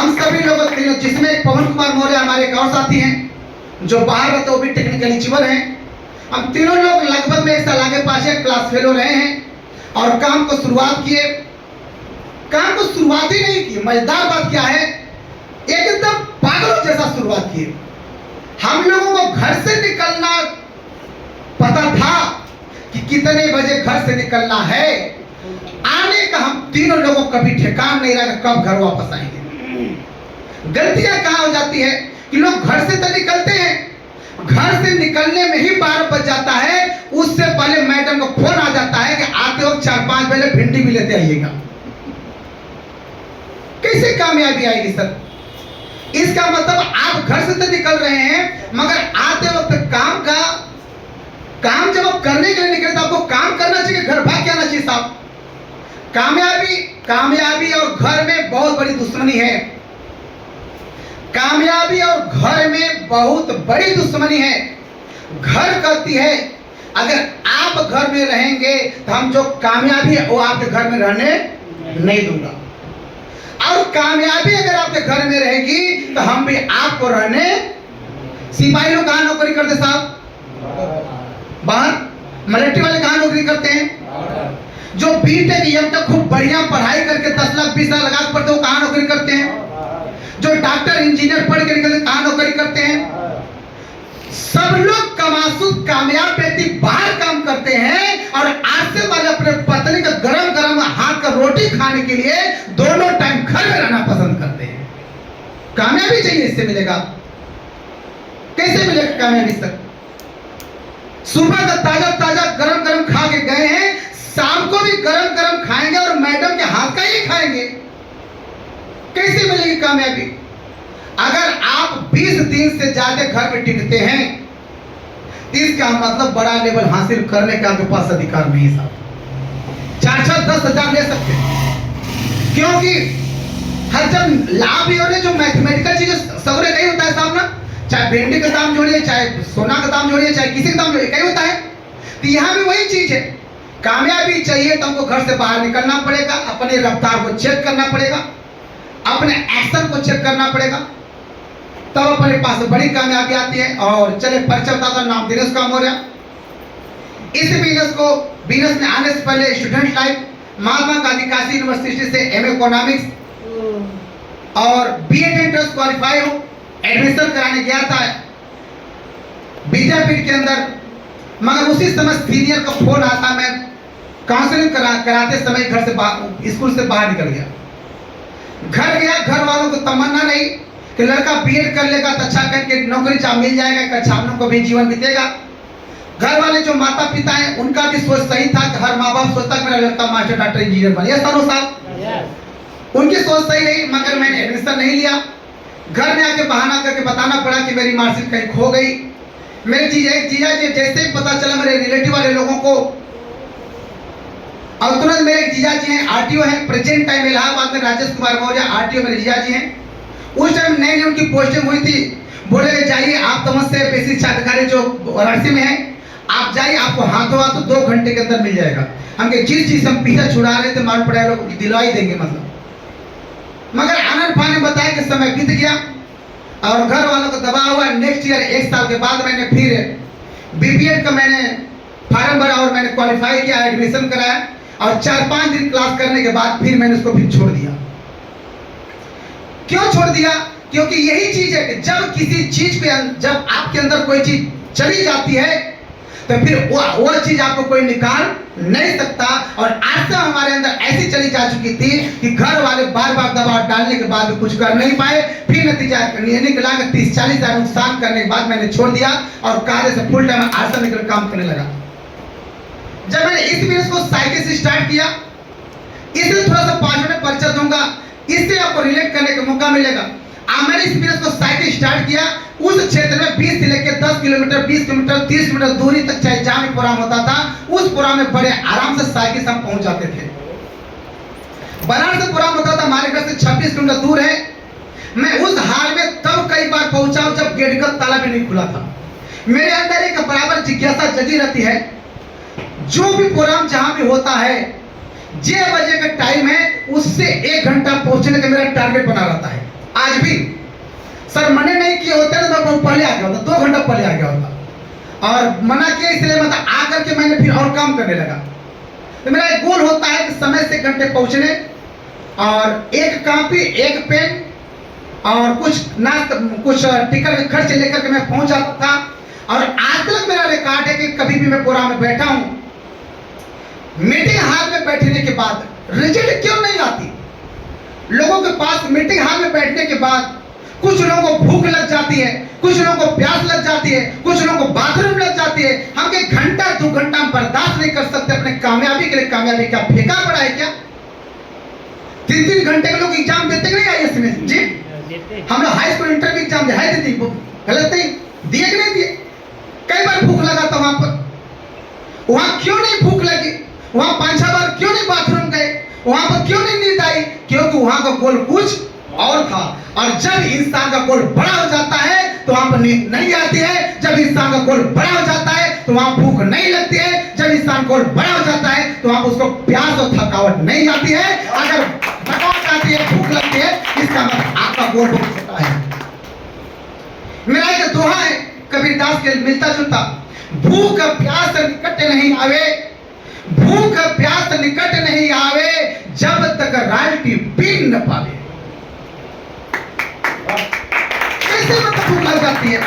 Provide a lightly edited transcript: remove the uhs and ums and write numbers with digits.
हम सभी लोग तीनों, जिसमें पवन कुमार मौर्य हमारे एक और साथी हैं जो बाहर रहते, वो भी टेक्निकली चिवर हैं। हम तीनों लोग लगभग में एक साल आगे पाछे क्लास फेलो रहे हैं और काम को शुरुआत किए। काम को शुरुआत ही नहीं की, मजेदार बात क्या है, एकदम पागलों जैसा शुरुआत की। हम लोगों को घर से निकलना पता था कि कितने बजे घर से निकलना है, आने का हम तीनों लोगों को कभी ठिकान नहीं रहा कब घर वापस आएंगे। गलतियां कहां हो जाती है कि लोग घर से तो निकलते हैं, घर से निकलने में ही 12 बज जाता है, उससे पहले मैडम को फोन आ जाता है कि आते वक्त 4-5 बजे भिंडी भी लेते आइएगा। कैसे कामयाबी आएगी सर? इसका मतलब आप घर से तो निकल रहे हैं, मगर आते वक्त काम जब आप करने के लिए निकले तो आपको काम करना चाहिए, घर भाग के आना चाहिए साहब। कामयाबी और घर में बहुत बड़ी दुश्मनी है। कामयाबी और घर में बहुत बड़ी दुश्मनी है। घर कहती है अगर आप घर में रहेंगे तो हम जो कामयाबी है वो आपके घर में रहने नहीं दूंगा, और कामयाबी अगर आपके घर में रहेगी तो हम भी आपको रहने। सिपाही लोग कहां नौकरी करते साहब? बाहर। मिलिट्री वाले कहां नौकरी करते हैं? जो बीटेक एमटेक खूब बढ़िया पढ़ाई करके 10 लाख 20 लाख लगा के पढ़ते, वो कहां नौकरी करते हैं? जो डॉक्टर इंजीनियर पढ़ के निकलते कहां नौकरी करते हैं? सब लोग कमासुद कामयाब व्यक्ति बाहर काम करते हैं, और आज से वाले अपने पत्नी का गरम गरम हाथ का रोटी खाने के लिए दोनों टाइम घर में रहना पसंद करते हैं। कामयाबी चाहिए, इससे मिलेगा? कैसे मिलेगा कामयाबी सर? सुबह का ताजा ताजा गरम गरम खा के गए हैं, शाम को भी गरम गरम खाएंगे और मैडम के हाथ का ही खाएंगे। कैसे मिलेगी कामयाबी? अगर आप 20 दिन से ज्यादा घर में टिकते हैं, इसका मतलब बड़ा लेवल हासिल करने का आपके पास अधिकार नहीं साहब। 4-10 हजार ले सकते हैं, क्योंकि हर जब लाभ ही हो रहे, जो मैथमेटिकल चीजें सवरे नहीं होता है साहब ना, चाहे भिंडी का दाम जोड़िए, चाहे सोना का दाम जोड़िए, चाहे किसी का दाम जोड़िए, कहीं होता है। तो यहाँ भी वही चीज है, कामयाबी चाहिए तो हमको घर से बाहर निकलना पड़ेगा, अपने रफ्तार को चेक करना पड़ेगा, अपने एक्शन को चेक करना पड़ेगा, तब अपने पास बड़ी कामयाबी आती है। और चले परिचय बताता, नाम दिनेश कुमार मौर्य। इस बिजनेस में आने से पहले student life, Mahatma Gandhi Kashi university से एमए इकोनॉमिक्स और बीएड एंट्रेंस क्वालिफाई हो, एडमिशन कराने गया था विद्यापीठ के अंदर, मगर उसी समय सीनियर का फोन आता, मैं काउंसलिंग कराते समय घर से स्कूल से बाहर निकल गया। घर गया, घर वालों को तमन्ना नहीं कि लड़का बीएड कर लेगा तो अच्छा करके नौकरी चाह मिल जाएगा, कि अच्छा हम लोग को भी जीवन बीतेगा। घर वाले जो माता पिता हैं उनका भी सोच सही था कि हर माँ बाप सोचता कि मेरा लड़का मास्टर डॉक्टर इंजीनियर बने, ये सारों साहब उनकी सोच सही रही, मगर मैंने एडमिशन नहीं लिया। घर में आके बहाना करके बताना पड़ा कि मेरी मार्कशीट कहीं खो गई। मेरे जीजा जी जैसे ही पता चला मेरे रिलेटिव वाले लोगों को, और तुरंत मेरे जीजा जी हैं आरटीओ हैं, प्रेजेंट टाइम इलाहाबाद में राजेश कुमार मौर्य आरटीओ मेरे जीजा जी हैं। उस टाइम नई उनकी पोस्टिंग हुई थी, बोले जाइए आप तमस से बेसिक अधिकारी जो वाराणसी में है, आप जाइए, आपको हाथों हाथ 2 घंटे के अंदर मिल जाएगा। हम जिस चीज हम पीछा छुड़ा रहे थे मालूम पड़ा लोग दिलवाई देंगे मतलब। मगर आनंद फान ने बताया कि समय बीत गया और घर वालों को दबा हुआ। नेक्स्ट ईयर 1 साल के बाद मैंने फिर बीपीएड का मैंने फॉर्म भरा और मैंने क्वालिफाई किया, एडमिशन कराया, और 4-5 दिन क्लास करने के बाद फिर मैंने उसको फिर छोड़ दिया। क्यों छोड़ दिया? क्योंकि यही चीज है कि जब किसी चीज पे, जब आपके अंदर कोई चीज चली जाती है तो फिर वो चीज आपको कोई निकाल नहीं सकता। और आज तक हमारे अंदर ऐसी चली जा चुकी थी कि घर वाले बार बार दबाव डालने के बाद भी कुछ कर नहीं पाए। फिर नतीजा निकला कि 30-40 हजार नुकसान करने के बाद मैंने छोड़ दिया और कार्य से फुल टाइम आशा निकल काम करने लगा। जब मैंने इस बिजनेस को साइकिल से स्टार्ट किया, इसलिए थोड़ा सा 5 मिनट परिचय दूंगा, इससे आपको रिलेट करने का मौका मिलेगा। मैंने इस बिजनेस को साइकिल स्टार्ट किया, उस क्षेत्र में 20 से लेकर 10 किलोमीटर, 20 किलोमीटर, 30 किलोमीटर दूरी तक चाहे जहां भी प्रोग्राम होता था, उस प्रोग्राम में बड़े आराम से साइकिल से हम पहुंच जाते थे। बनारस से प्रोग्राम होता था, हमारे घर से 26 किलोमीटर दूर है। मैं उस हाल में तब कई बार पहुंचा हूं जब गेट का ताला भी नहीं खुला था। मेरे अंदर एक बराबर जिज्ञासा जगी रहती है, जो भी प्रोग्राम जहां भी होता है, 6 बजे का टाइम है, उससे 1 घंटा पहुंचने का मेरा टारगेट बना रहता है। आज भी सर मना नहीं किए होते ना तो मैं पहले आ गया होता, 2 घंटा पहले आ गया होता, और मना किया इसलिए मतलब आकर के मैंने फिर और काम करने लगा। तो मेरा एक गोल होता है कि समय से घंटे पहुंचने, और एक कॉपी, एक पेन और कुछ टिकट के खर्च लेकर के मैं पहुंच जाता था। और आज तक मेरा रिकॉर्ड है कि कभी भी मैं प्रोग्राम में बैठा हूं, मीटिंग हॉल में बैठने के बाद रिजल्ट क्यों नहीं आती? लोगों के पास मीटिंग हॉल में बैठने के बाद कुछ लोगों को भूख लग जाती है, कुछ लोगों को प्यास लग जाती है, कुछ लोगों को बाथरूम लग जाती है। हम के घंटा 2 घंटा हम बर्दाश्त नहीं कर सकते अपने कामयाबी के लिए। कामयाबी क्या फेंका पड़ा है क्या? 3-3 घंटे के लोग एग्जाम देते कि नहीं आईएएस में जी? हम लोग हाई स्कूल इंटर एग्जाम है देती, गलत नहीं दिए कि नहीं दिए? कई बार भूख लगा था वहां पर, वहां क्यों नहीं भूख लगी? वहां 5-6 बार क्यों नहीं बाथरूम गए? वहां पर क्यों नहीं नींद आई? क्योंकि वहां का गोल कुछ और था। और जब इंसान का गोल बड़ा हो जाता है तो वहां पर नींद नहीं आती है। जब इंसान का गोल बड़ा हो जाता है तो वहां भूख नहीं लगती है। जब इंसान गोल बड़ा हो जाता है तो वहां उसको प्यास और थकावट नहीं आती है। अगर थकावट आती है, भूख लगती है, इसका मतलब आपका गोल बहुत छोटा है। मेरा एक दोहा है कबीरदास के मिलता जुलता, भूख प्यास निकट नहीं आवे, भूख प्यास निकट नहीं आवे, जब तक राल्टी पी न पावे। कैसे मतलब भूख लग जाती है?